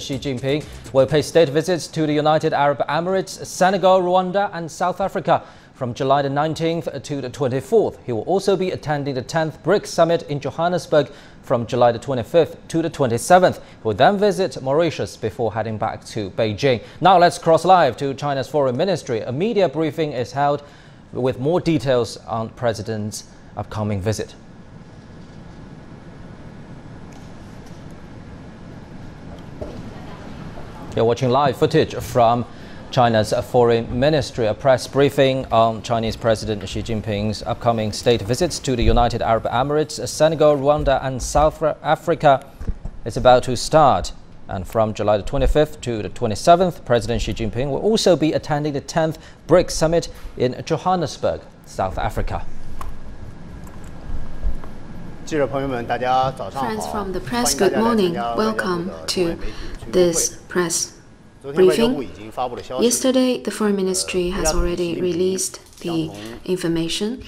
Xi Jinping will pay state visits to the United Arab Emirates, Senegal, Rwanda and South Africa from July the 19th to the 24th. He will also be attending the 10th BRICS Summit in Johannesburg from July the 25th to the 27th. He will then visit Mauritius before heading back to Beijing. Now let's cross live to China's Foreign Ministry. A media briefing is held with more details on the President's upcoming visit. You're watching live footage from China's Foreign Ministry, a press briefing on Chinese President Xi Jinping's upcoming state visits to the United Arab Emirates, Senegal, Rwanda and South Africa is about to start. And from July the 25th to the 27th, President Xi Jinping will also be attending the 10th BRICS Summit in Johannesburg, South Africa. Friends from the press, good morning. Welcome to this press briefing. Yesterday, the Foreign Ministry has already released the information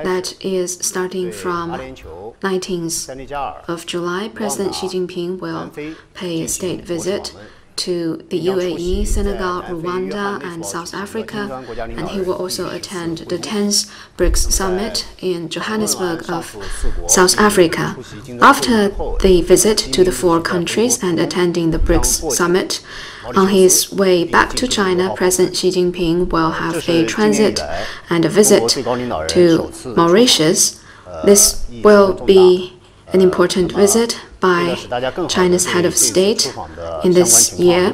that is starting from 19th of July. President Xi Jinping will pay a state visit to the UAE, Senegal, Rwanda and South Africa, and he will also attend the 10th BRICS Summit in Johannesburg of South Africa. After the visit to the four countries and attending the BRICS Summit, on his way back to China, President Xi Jinping will have a transit and a visit to Mauritius. This will be an important visit by China's head of state in this year.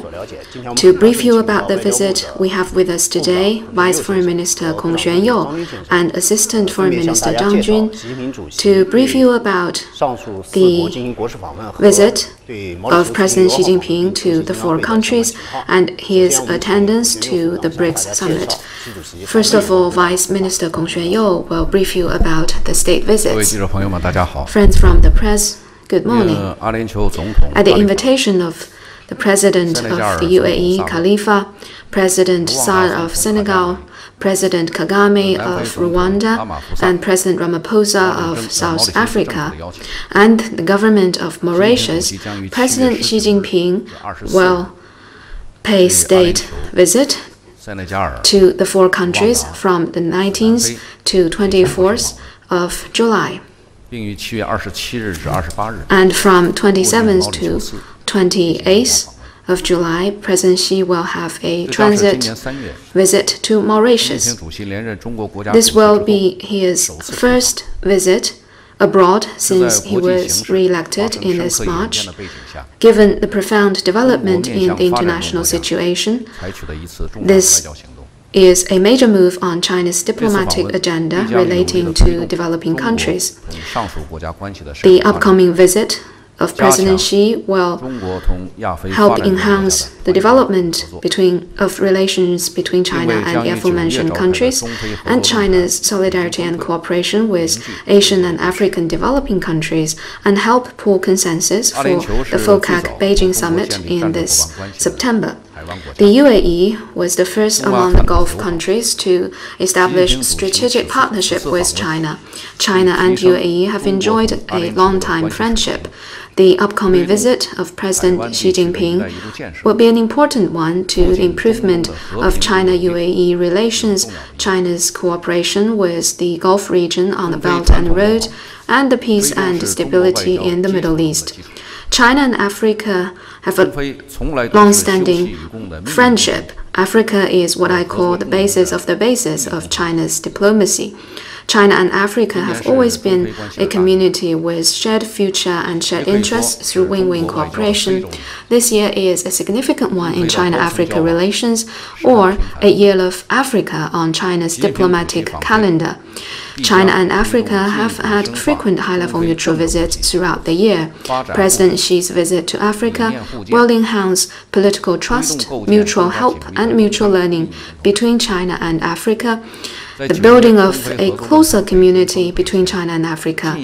To brief you about the visit, we have with us today Vice Foreign Minister Xuanyou and Assistant Foreign Minister Zhang to brief you about the visit of President Xi Jinping to the four countries and his attendance to the BRICS Summit. First of all, Vice Minister Xuanyou will brief you about the state visits. Friends from the press, good morning. At the invitation of the President of the UAE, Khalifa, President Sall of Senegal, President Kagame of Rwanda, and President Ramaphosa of South Africa, and the government of Mauritius, President Xi Jinping will pay state visit to the four countries from the 19th to 24th of July. And from 27th to 28th of July, President Xi will have a transit visit to Mauritius. This will be his first visit abroad since he was re-elected in this March. Given the profound development in the international situation, this is a major move on China's diplomatic agenda relating to developing countries. The upcoming visit of President Xi will help enhance the development of relations between China and the aforementioned countries and China's solidarity and cooperation with Asian and African developing countries and help pull consensus for the FOCAC Beijing Summit in this September. The UAE was the first among the Gulf countries to establish strategic partnership with China. China and UAE have enjoyed a long-time friendship. The upcoming visit of President Xi Jinping will be an important one to the improvement of China-UAE relations, China's cooperation with the Gulf region on the Belt and Road, and the peace and stability in the Middle East. China and Africa have a long-standing friendship. Africa is what I call the basis of China's diplomacy. China and Africa have always been a community with shared future and shared interests through win-win cooperation. This year is a significant one in China-Africa relations, or a Year of Africa on China's diplomatic calendar. China and Africa have had frequent high-level mutual visits throughout the year. President Xi's visit to Africa will enhance political trust, mutual help, and mutual learning between China and Africa, the building of a closer community between China and Africa,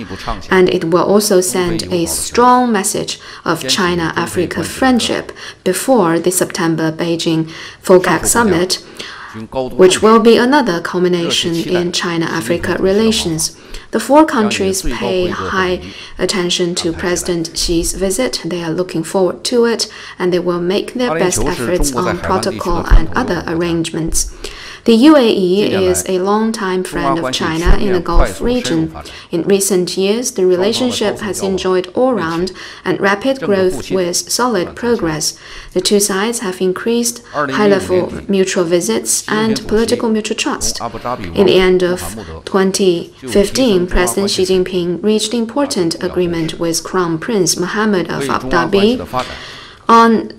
and it will also send a strong message of China-Africa friendship before the September Beijing FOCAC Summit. which will be another culmination in China-Africa relations. The four countries pay high attention to President Xi's visit. They are looking forward to it, and they will make their best efforts on protocol and other arrangements. The UAE is a longtime friend of China in the Gulf region. In recent years, the relationship has enjoyed all-round and rapid growth with solid progress. The two sides have increased high-level mutual visits and political mutual trust. In the end of 2015, President Xi Jinping reached important agreement with Crown Prince Mohammed of Abu Dhabi on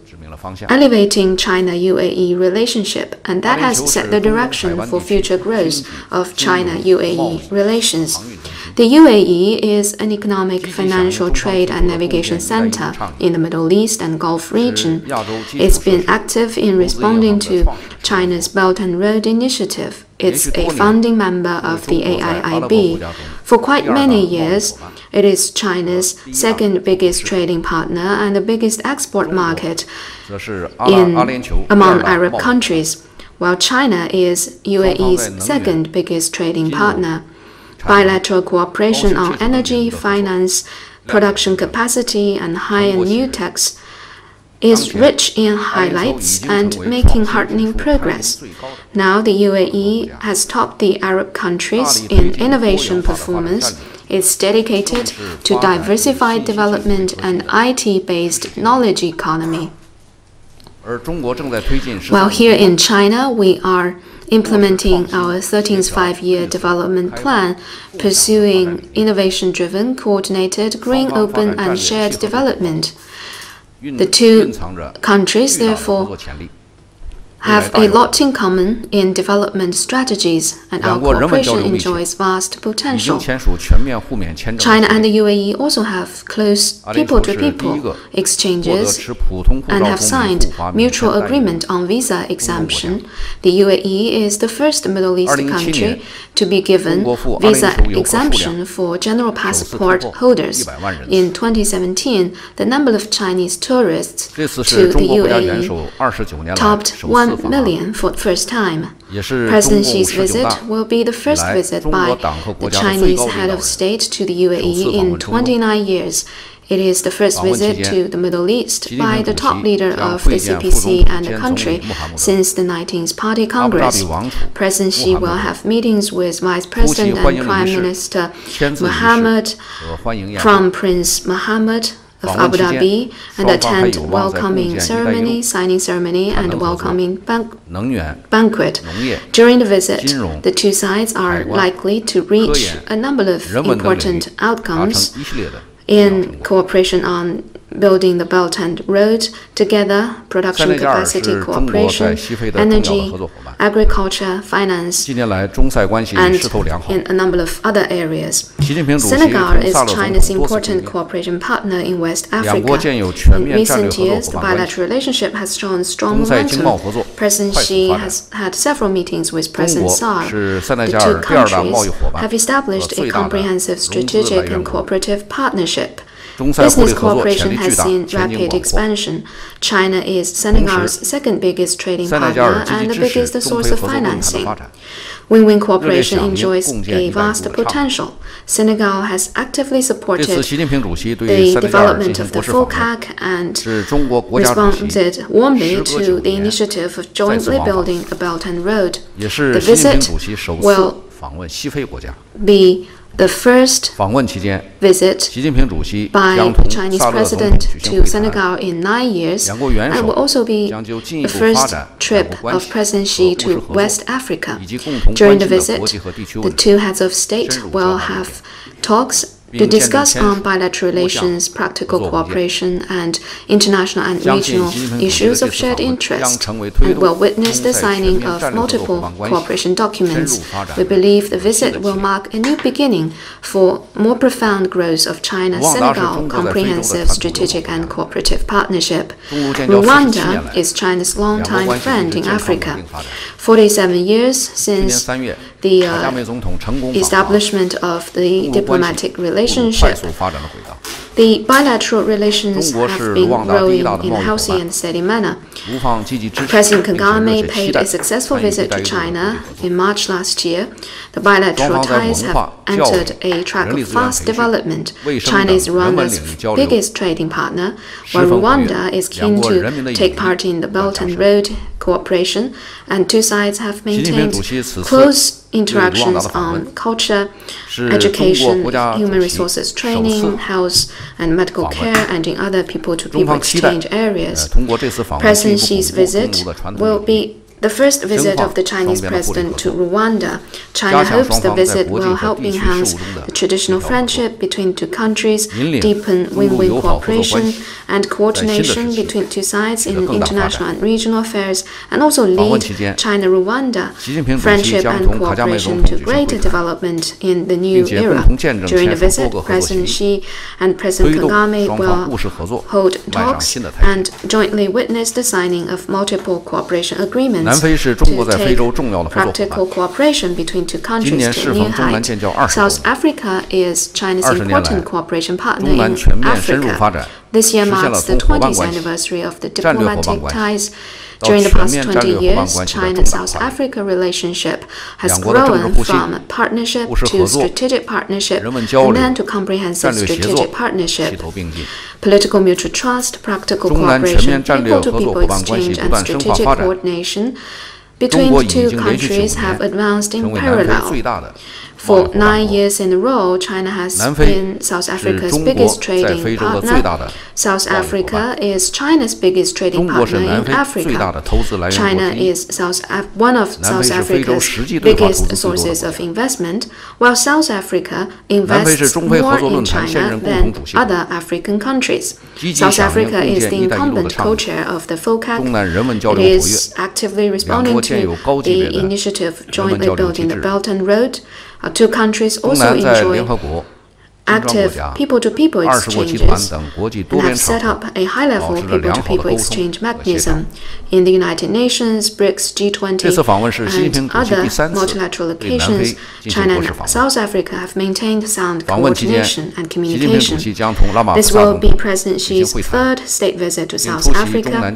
elevating China-UAE relationship, and that has set the direction for future growth of China-UAE relations. The UAE is an economic, financial, trade and navigation center in the Middle East and Gulf region. It's been active in responding to China's Belt and Road Initiative. It's a founding member of the AIIB. For quite many years, it is China's second biggest trading partner and the biggest export market among Arab countries, while China is UAE's second biggest trading partner. Bilateral cooperation on energy, finance, production capacity, and high-end new techs is rich in highlights and making heartening progress. Now the UAE has topped the Arab countries in innovation performance. It's dedicated to diversified development and IT-based knowledge economy. While here in China, we are implementing our 13th five-year development plan, pursuing innovation-driven, coordinated, green, open, and shared development. The two countries, therefore, have a lot in common in development strategies, and our cooperation enjoys vast potential. China and the UAE also have close people-to-people exchanges and have signed mutual agreement on visa exemption. The UAE is the first Middle East country to be given visa exemption for general passport holders. In 2017, the number of Chinese tourists to the UAE topped 1 million for the first time. President Xi's visit will be the first visit by the Chinese head of state to the UAE in 29 years. It is the first visit to the Middle East by the top leader of the CPC and the country since the 19th Party Congress. President Xi will have meetings with Vice President and Prime Minister Mohammed, Crown Prince Mohammed of Abu Dhabi, and attend welcoming ceremony, signing ceremony, and welcoming banquet. During the visit, the two sides are likely to reach a number of important outcomes in cooperation on building the Belt and Road together, production capacity cooperation, energy, agriculture, finance, and in a number of other areas. Senegal is China's important cooperation partner in West Africa. In recent years, the bilateral relationship has shown strong momentum. President Xi has had several meetings with President Zhang. The two countries have established a comprehensive strategic and cooperative partnership. Business cooperation has seen rapid expansion. China is Senegal's second biggest trading partner and the biggest source of financing. Win-win cooperation enjoys a vast potential. Senegal has actively supported the development of the FOCAC and responded warmly to the initiative of jointly building a Belt and Road. The visit will be the first visit by the Chinese president to Senegal in 9 years, and will also be the first trip of President Xi to West Africa. During the visit, the two heads of state will have talks to discuss on bilateral relations, practical cooperation, and international and regional issues of shared interest, and will witness the signing of multiple cooperation documents. We believe the visit will mark a new beginning for more profound growth of China-Senegal comprehensive strategic and cooperative partnership. Rwanda is China's longtime friend in Africa. 47 years since the establishment of the diplomatic relationship The bilateral relations have been growing in a healthy and steady manner. President Kagame paid a successful visit to China in March last year. The bilateral ties have entered a track of fast development. China is Rwanda's biggest trading partner, while Rwanda is keen to take part in the Belt and Road cooperation, and two sides have maintained close interactions on culture, education, human resources training, health and medical care, and in other people-to-people exchange areas. President Xi's visit will be the first visit of the Chinese president to Rwanda. China hopes the visit will help enhance the traditional friendship between two countries, deepen win-win cooperation and coordination between two sides in international and regional affairs, and also lead China-Rwanda friendship and cooperation to greater development in the new era. During the visit, President Xi and President Kagame will hold talks and jointly witness the signing of multiple cooperation agreements to take practical cooperation between two countries to a new height. South Africa is China's important cooperation partner in Africa. This year marks the 20th anniversary of the diplomatic ties. During the past 20 years, China-South Africa relationship has grown from partnership to strategic partnership and then to comprehensive strategic partnership. Political mutual trust, practical cooperation, people-to-people exchange and strategic coordination between the two countries have advanced in parallel. For 9 years in a row, China has been South Africa's biggest trading partner. South Africa is China's biggest trading partner in Africa. China is one of South Africa's biggest sources of investment, while South Africa invests more in China than other African countries. South Africa is the incumbent co-chair of the FOCAC. It is actively responding to the initiative jointly building the Belt and Road. Our two countries also enjoy active people-to-people exchanges and have set up a high-level people-to-people exchange mechanism in the United Nations, BRICS, G20, and other multilateral occasions. China and South Africa have maintained sound coordination and communication. This will be President Xi's third state visit to South Africa.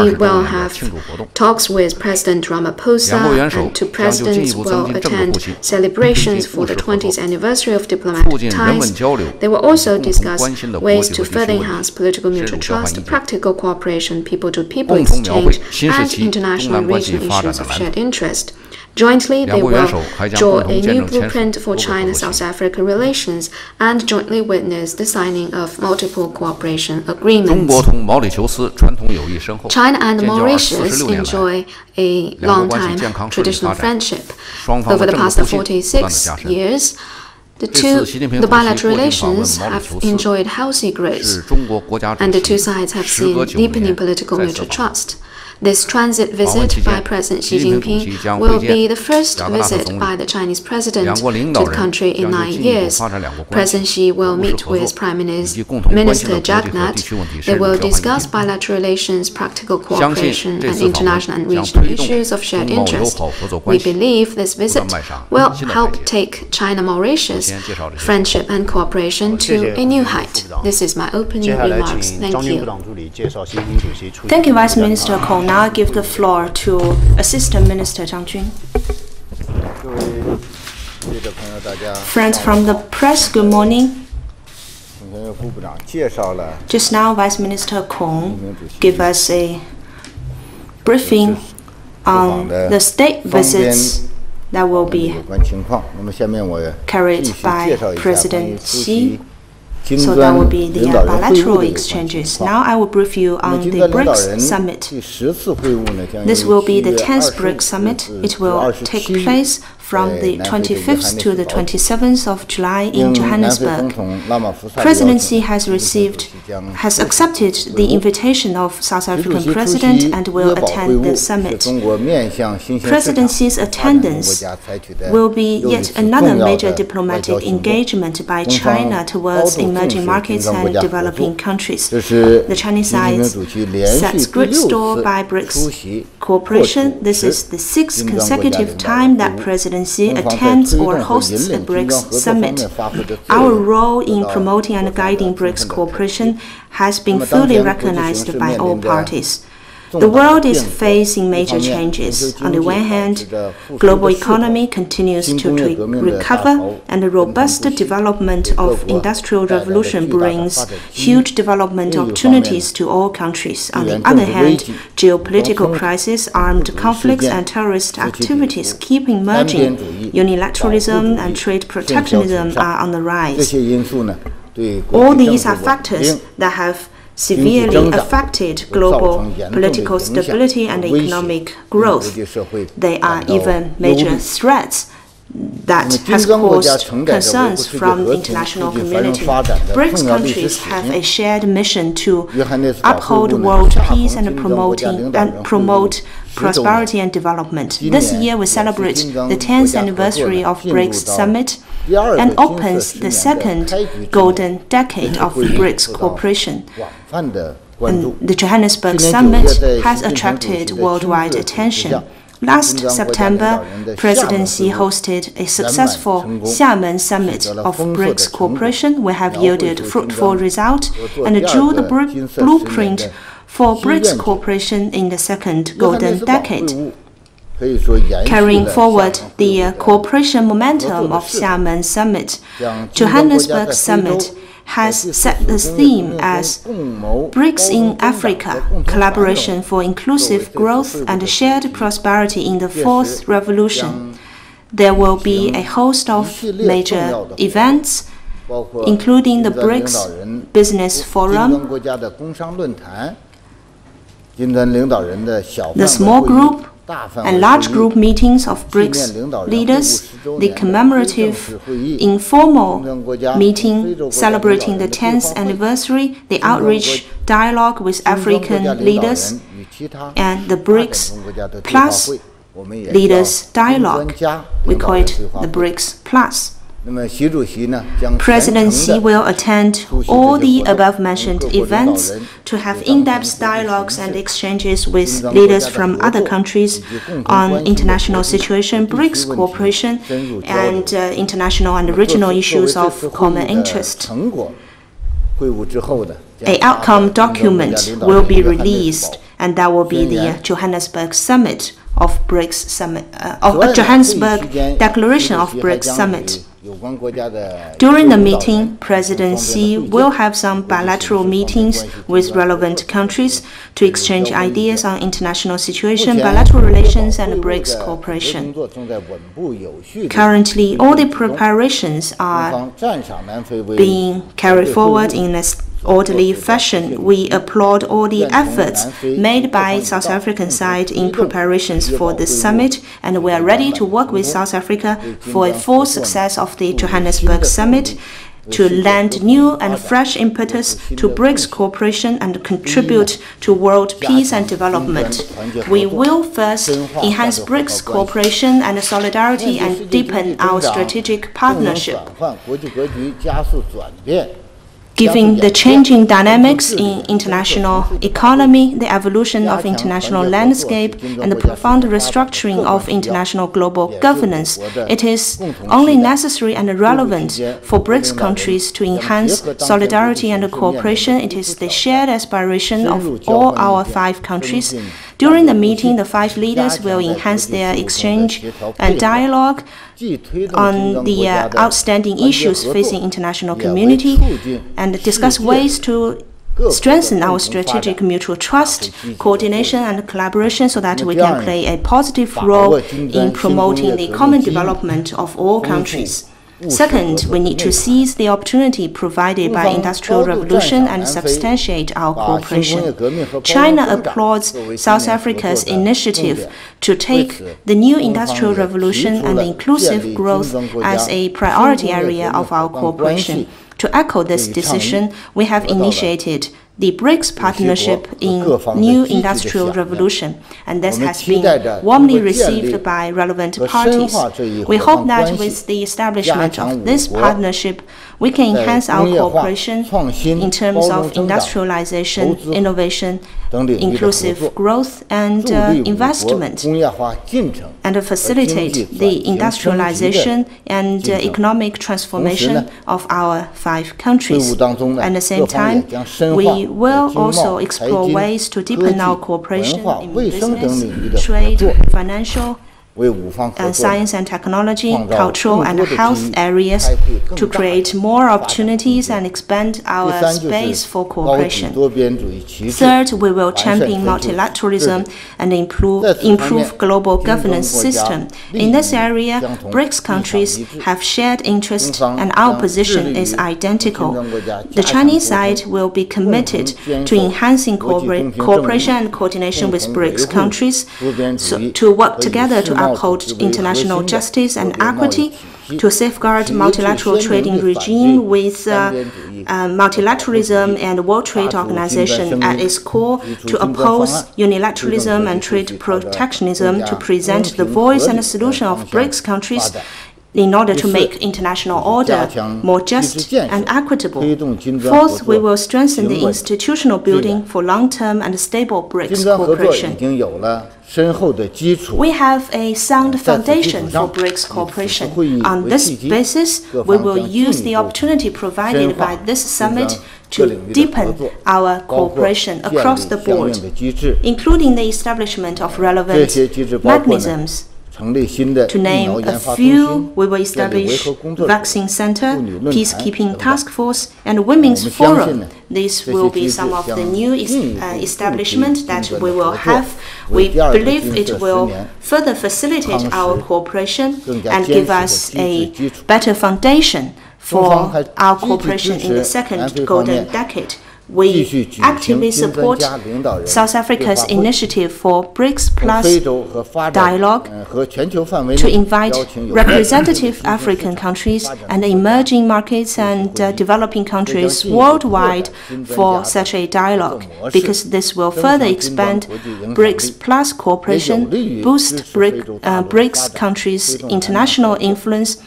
He will have talks with President Ramaphosa, and two presidents will attend celebrations for the 20th anniversary of diplomatic ties. They will also discuss ways to further enhance political mutual trust, practical cooperation, people-to-people exchange, and international and regional issues of shared interest. Jointly, they will draw a new blueprint for China-South Africa relations and jointly witness the signing of multiple cooperation agreements. China and Mauritius enjoy a long-time traditional friendship. Over the past 46 years, the bilateral relations have enjoyed healthy growth, and the two sides have seen deepening political mutual trust. This transit visit by President Xi Jinping will be the first visit by the Chinese president to the country in 9 years. President Xi will meet with Prime Minister Jagannath. They will discuss bilateral relations, practical cooperation, and international and regional issues of shared interest. We believe this visit will help take China-Mauritius friendship and cooperation to a new height. This is my opening remarks. Thank you. Thank you, Vice Minister Kong. Now I give the floor to Assistant Minister Zhang. Friends from the press, good morning. Just now, Vice Minister Kong gave us a briefing on the state visits that will be carried by President Xi. So that will be the bilateral exchanges. Now I will brief you on the BRICS Summit. This will be the 10th BRICS Summit. It will take place from the 25th to the 27th of July in Johannesburg. President Xi has accepted the invitation of South African President and will attend the summit. President Xi's attendance will be yet another major diplomatic engagement by China towards emerging markets and developing countries. The Chinese side sets great store by BRICS cooperation. This is the 6th consecutive time that President President Xi attends or hosts a BRICS Summit. Our role in promoting and guiding BRICS cooperation has been fully recognized by all parties. The world is facing major changes. On the one hand, global economy continues to recover, and the robust development of Industrial Revolution brings huge development opportunities to all countries. On the other hand, geopolitical crisis, armed conflicts, and terrorist activities keep emerging. Unilateralism and trade protectionism are on the rise. All these are factors that have severely affected global political stability and economic growth. They are even major threats that has caused concerns from the international community. BRICS countries have a shared mission to uphold world peace and promote prosperity and development. This year we celebrate the 10th anniversary of BRICS Summit and opens the second golden decade of BRICS cooperation. And the Johannesburg Summit has attracted worldwide attention. Last September, President Xi hosted a successful Xiamen Summit of BRICS cooperation. We have yielded fruitful results and drew the blueprint for BRICS cooperation in the second golden decade. Carrying forward the cooperation momentum of Xiamen Summit, Johannesburg Summit has set the theme as BRICS in Africa, collaboration for inclusive growth and shared prosperity in the fourth revolution. There will be a host of major events, including the BRICS Business Forum, the small group and large group meetings of BRICS leaders, the commemorative informal meeting celebrating the 10th anniversary, the outreach dialogue with African leaders, and the BRICS Plus Leaders Dialogue. We call it the BRICS Plus. President Xi will attend all the above-mentioned events to have in-depth dialogues and exchanges with leaders from other countries on international situation, BRICS cooperation, and international and regional issues of common interest. An outcome document will be released, and that will be the Johannesburg Summit of BRICS Summit, Johannesburg Declaration of BRICS Summit. During the meeting, President Xi will have some bilateral meetings with relevant countries to exchange ideas on international situation, bilateral relations, and BRICS cooperation. Currently, all the preparations are being carried forward in an orderly fashion. We applaud all the efforts made by South African side in preparations for this summit, and we are ready to work with South Africa for a full success of the Johannesburg Summit, to lend new and fresh impetus to BRICS cooperation and contribute to world peace and development. We will first enhance BRICS cooperation and solidarity and deepen our strategic partnership. Given the changing dynamics in international economy, the evolution of international landscape, and the profound restructuring of international global governance, it is only necessary and relevant for BRICS countries to enhance solidarity and cooperation. It is the shared aspiration of all our 5 countries. During the meeting, the 5 leaders will enhance their exchange and dialogue on the outstanding issues facing international community and discuss ways to strengthen our strategic mutual trust, coordination, and collaboration so that we can play a positive role in promoting the common development of all countries. Second, we need to seize the opportunity provided by Industrial Revolution and substantiate our cooperation. China applauds South Africa's initiative to take the new Industrial Revolution and inclusive growth as a priority area of our cooperation. To echo this decision, we have initiated the BRICS partnership in New Industrial Revolution, and this has been warmly received by relevant parties. We hope that with the establishment of this partnership, We can enhance our cooperation in terms of industrialization, innovation, inclusive growth, and investment, and facilitate the industrialization and economic transformation of our 5 countries. At the same time, we will also explore ways to deepen our cooperation in business, trade, financial, science and technology, cultural and health areas to create more opportunities and expand our space for cooperation. Third, we will champion multilateralism and improve global governance system. In this area, BRICS countries have shared interests and our position is identical. The Chinese side will be committed to enhancing cooperation and coordination with BRICS countries to work together to uphold international justice and equity, to safeguard multilateral trading regime with multilateralism and World Trade Organization at its core, to oppose unilateralism and trade protectionism, to present the voice and the solution of BRICS countries in order to make international order more just and equitable. Fourth, we will strengthen the institutional building for long-term and stable BRICS cooperation. We have a sound foundation for BRICS cooperation. On this basis, we will use the opportunity provided by this summit to deepen our cooperation across the board, including the establishment of relevant mechanisms. To name a few, we will establish Vaccine Center, Peacekeeping Task Force, and Women's Forum. These will be some of the new establishments that we will have. We believe it will further facilitate our cooperation and give us a better foundation for our cooperation in the second golden decade. We actively support South Africa's initiative for BRICS Plus dialogue to invite representative African countries and emerging markets and developing countries worldwide for such a dialogue, because this will further expand BRICS Plus cooperation, boost BRICS countries' international influence,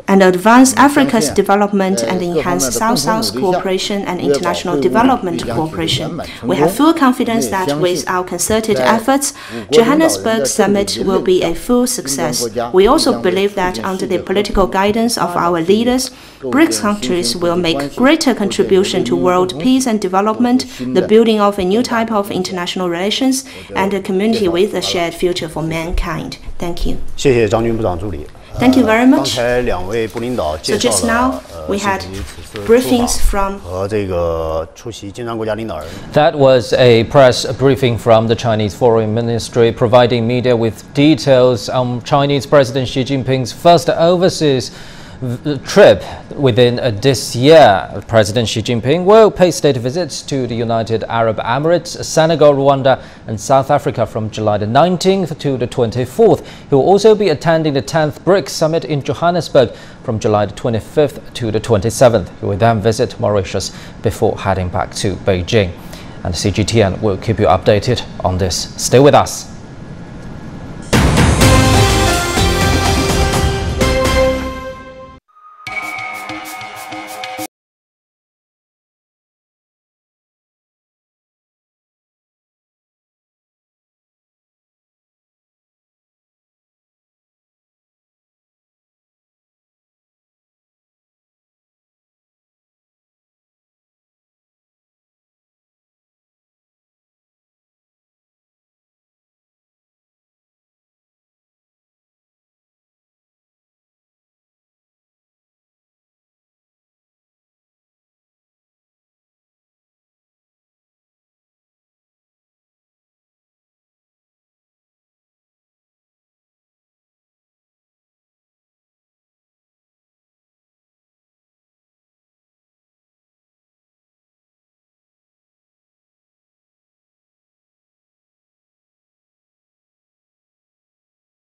and advance Africa's development and enhance South-South cooperation and international development cooperation. We have full confidence that with our concerted efforts, Johannesburg Summit will be a full success. We also believe that under the political guidance of our leaders, BRICS countries will make greater contribution to world peace and development, the building of a new type of international relations, and a community with a shared future for mankind. Thank you. Thank you very much. So just now, we had briefings from... That was a press briefing from the Chinese Foreign Ministry, providing media with details on Chinese President Xi Jinping's first overseas trip within this year. President Xi Jinping will pay state visits to the United Arab Emirates, Senegal, Rwanda and South Africa from July the 19th to the 24th. He will also be attending the 10th BRICS Summit in Johannesburg from July the 25th to the 27th. He will then visit Mauritius before heading back to Beijing. And CGTN will keep you updated on this. Stay with us.